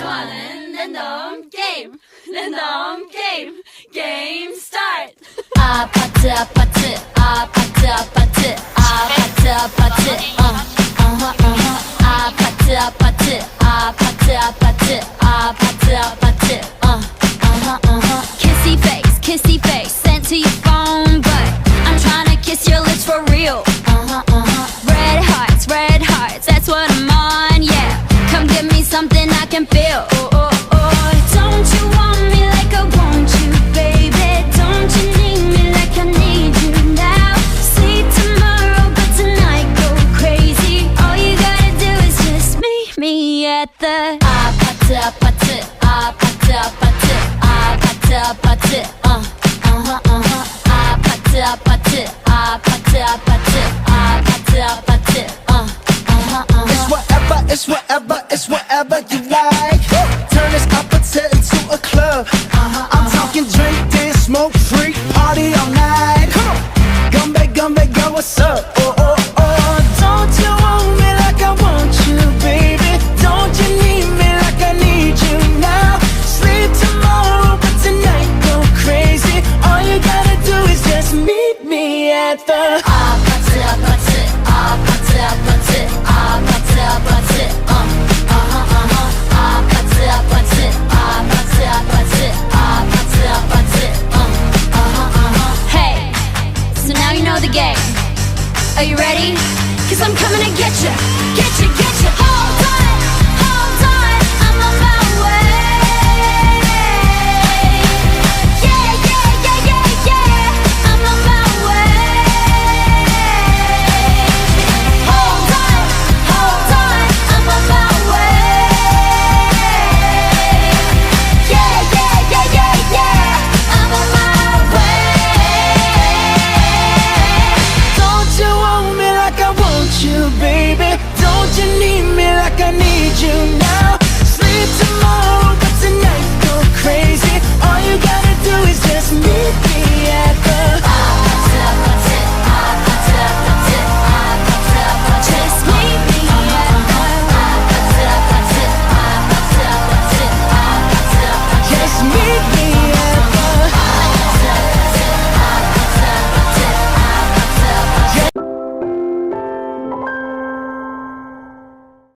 좋아하는 랜덤 게임 랜덤 게임 게임 스타트 아파트 아파트 아파트 아파트 아파트 아파트 아파트 아파트 아파트 아파트 아파트 아파트 kissy face sent to your phone but I'm trying to kiss your lips for real red hearts that's what I'm on yeah come give me something I can feel don't you want me like I want you baby don't you need me like I need you now sleep tomorrow but tonight go crazy all you gotta do is just meet me at the 아파트 아파트 아파트 아파트 아파트 아파트 아파트 아파트 아파트 아파트 아파트 It's whatever you like. Turn this opposite into a club. I'm talking drink, dance, smoke, freak, party all night. Come back, girl, what's up? Don't you want me like I want you, baby? Don't you need me like I need you now? Sleep tomorrow, but tonight go crazy. All you gotta do is just meet me at the 아파트 아파트 아파트 아파트 아파트 아파트 아파트 아파트 아파트 아파트 아파트 Hey, so now you know the game. Are you ready? 'Cause I'm coming to get you, get you, get you. Hold on, I'm on my way. Yeah, I'm on my way. Hold on, I'm on my way. Yeah, I'm on my way. Don't you want me like I want you, baby?